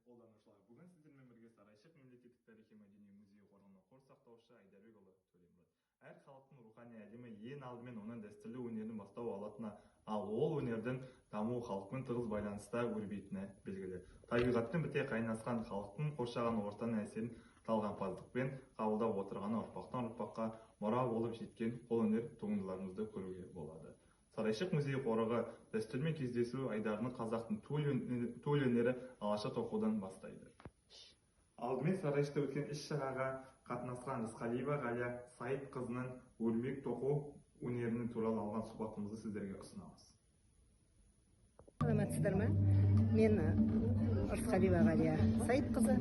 Қолданушылар, бүгін сіздермен бірге Сарайшық мемлекеттік тарихи-мәдени музей қорының қор сақтаушы Айдарбекұлы Төлемұлы. Әр халықтың рухани әлемі ең алдымен оның дәстүрлі өнерін бастау алатыны, ал ол өнердің дамуы халықпен тығыз байланыста өрбитіні белгілі. Табиғатпен біте қайнасқан халықтың қоршаған ортаның әсерін талғампаздықпен қабылдап отырғаны ұрпақтан ұрпаққа мұра болып жеткен қолөнер туындыларымызды көруге болады. Сарайшық музей қорығы дәстүрмен кездесу айдарының қазақтың төл өнері алаша тоқудан бастайды. Алдымен Сарайшықта өткен іс-шараға қатынасқан Рысқалиева Ғалия Сайып қызының өрмек тоқу өнерінің туралы алған сұхбатымызды сіздерге ұсынамыз. Саламатсыздар ма? Мен Рысқалиева Ғалия Сайып қызы,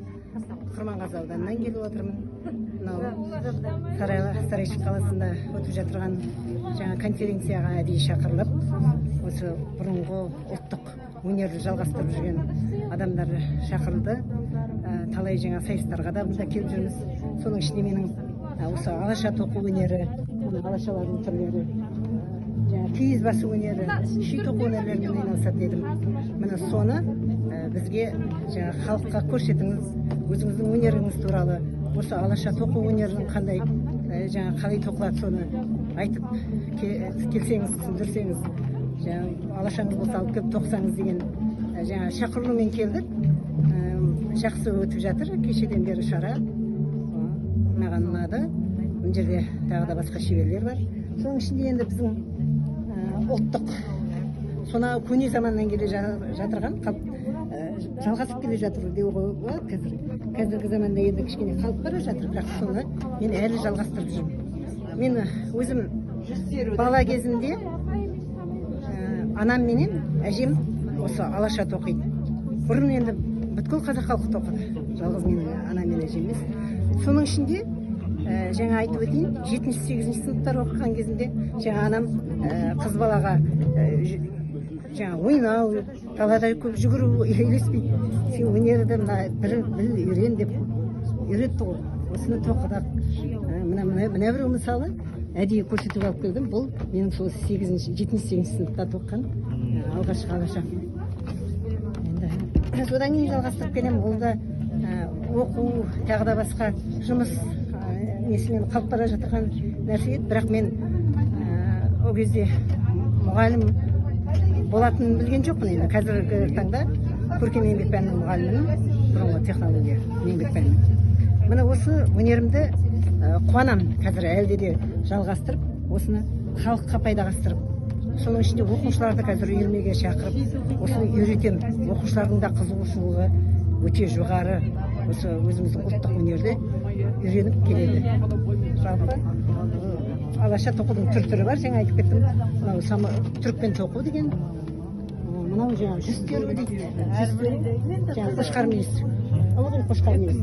Құрманғазы ауданынан келіп отырмын. Сарайшық қаласында өтіп жатырған жаңа конференцияға әдейі шақырылып, осы бұрынғы ұлттық өнерді жалғастырып жүрген адамдар шақырылды. Талай жаңа сайыстарға да бұнда келіп жүрміз. Соның ішінде менің осы алаша тоқу өнері, алашалардың түрлері, киіз басу өнері, ши тоқу өнерлерімен айналысатын едім. Міне соны бізге халыққа көрсетіңіз, өзіңіздің өнеріңіз туралы, осы алаша тоқу өнерінің қандай, қалай тоқылады соны айтып келсеңіз, түсіндірсеңіз, алашаңыз болса алып келіп тоқсаңыз деген шақырумен келдік. Жақсы өтіп жатыр, кешеден бері шара. Маған ұнады. Бұл жерде тағы да басқа шеберлер бар. Соның ішінде енді біздің ұлттық, сонау көне заманнан келе жатырған, жалғасып келе жатыр деуге болады. Қазіргі заманда енді кішкене қалып бара жатыр, бірақ соны мен әлі жалғастырып жүрмін. Мен өзім бала кезімде анам менен әжем осы алаша тоқиды. Бұрын енді бүткіл қазақ халқы тоқыды, жалғыз менің анам мен әжем емес. Соның ішінде жаңа айтып өтейін, 7-8 сыныптар оқыған кезінде жаңа анам қыз балаға ойнау, далада көп жүгіру үйлеспейді. Сен өнерді біл, үйрен деп үйретті ғой. Осыны тоқыдық. Мына бір мысалы әдейі көрсетіп алып келдім. Бұл менің сол 7-8 сыныпта тоққан алғашқы алаша. Содан кейін жалғастырып келем. Ол да оқу, тағы да басқа жұмыс несімен қалып бара жатырған нәрсе еді. Бірақ мен ол кезде мұғалім болатынын білген жоқпын. Енді қазіргі таңда көркем еңбек пәнінің мұғалімімін, бұрынғы технология еңбек пәнінің. Міне осы өнерімді қуанамын қазір әлде де жалғастырып, осыны халыққа пайдаластырып, соның ішінде оқушыларды қазір үйірмеге шақырып, осыны үйретемін. Оқушылардың да қызығушылығы өте жоғары, осы өзіміздің ұлттық өнерді үйреніп келеді. Жалпы алаша тоқудың түрі бар, жаңа айтып кеттім. Мынау түрікпен тоқу деген, мынау жаңа жүз теру дейді. Жүз теру, жаңа қошқар мүйіз. Ылғи қошқар мүйіз.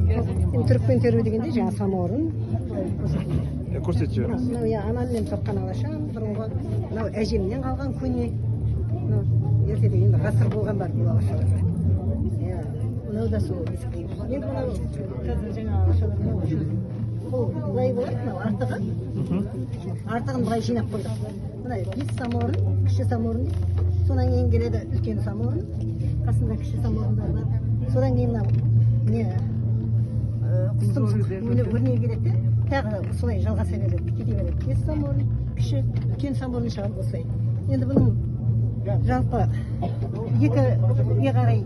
Түрікпен теру дегенде жаңа самаурын көрсетіп. Мынау анаммен тоққан алаша, бұрынғы мынау әжемнен қалған көне. Ерте дегенде ғасыр болған бар бұл алашалар. Мынау да сол ескі. Енді мынау қазір жаңа алашалар бұл былай болады, мынау артығы. Артығын былай жинап қойдық. Мына 5 самаурын, кіші самаурын дейді. Содан кейін келеді үлкен самаурын, қасында кіші самаурындар бар. Содан кейін мынау өрнегі келеді, тағы солай жалғаса береді, кете береді. 5 самаурын, кіші, үлкен самаурын шығады осылай. Енді бұның жалпы екі қарай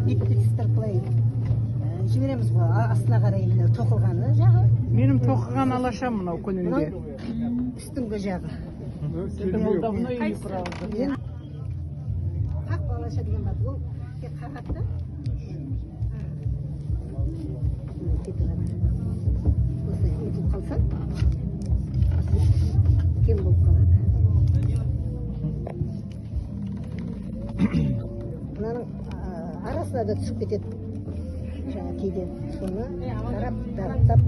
беттестіріп былай жібереміз ғой, астына қарай тоқылғаны жағы. Менің тоқыған алашам мынау көнінде. Үстіңгі жағы. Қақ алаша деген бар, ол тек қағатты. Осылай өтіп қалса, кем болып қалады. Мынаның арасына да түсіп кетеді. Жаңа кейде соны қарап, дағыттап.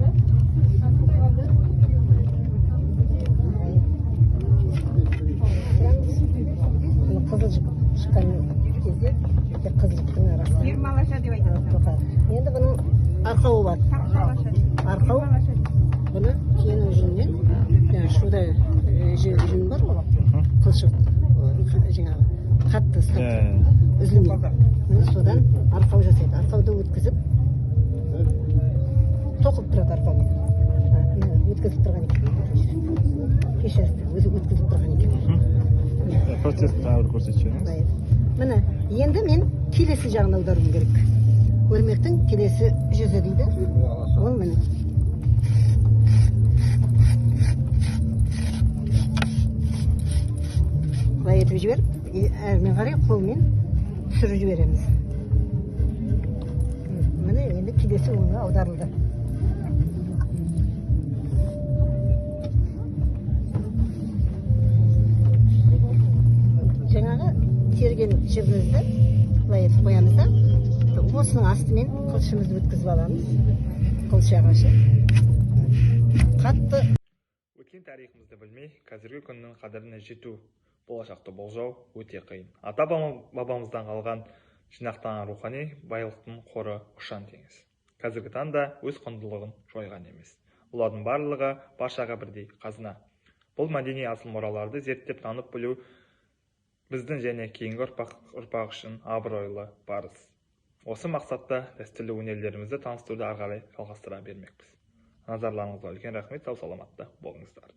Қызыл шыққан кезде, қызылдықтың арасында. 20 алаша деп айтады. Енді бұның арқауы бар. Арқау, бұны киенің жүнінен, шуда жүн бар ғой, қылшық, жаңағы қатты ұстап үзілмейді. жаңағыдан арқау жасайды. Арқауды өткізіп тоқып тұрады арқаумен. Өткізіп тұрған екен. Пешасты өзі өткізіп тұрған екен. Процесс тағы бір көрсетшеңіз. Міне, енді мен келесі жағын аударуым керек. Өрмектің келесі жүзі дейді. Ол міне. Былай етіп жіберіп, әрмен қарай қолмен түсіріп жібереміз. Міне енді келесі өңі аударылды. Жаңағы терген жібімізді былай етіп қоямыз да, осының астымен қылшымызды өткізіп аламыз. Қылшы ағашы. Қатты. Өткен тарихымызды білмей, қазіргі күннің қадіріне жету, болашақты болжау өте қиын. Ата-бабамыздан қалған жинақтаған рухани байлықтың қоры ұшан теңіз. Қазіргі таңда өз құндылығын жойған емес. Олардың барлығы баршаға бірдей қазына. Бұл мәдени асыл мұраларды зерттеп танып білу біздің және кейінгі ұрпақ үшін абыройлы парыз. Осы мақсатта дәстүрлі өнерлерімізді таныстыруды ары қарай жалғастыра бермекпіз. Назарларыңызға үлкен рахмет, сау саламатта болыңыздар.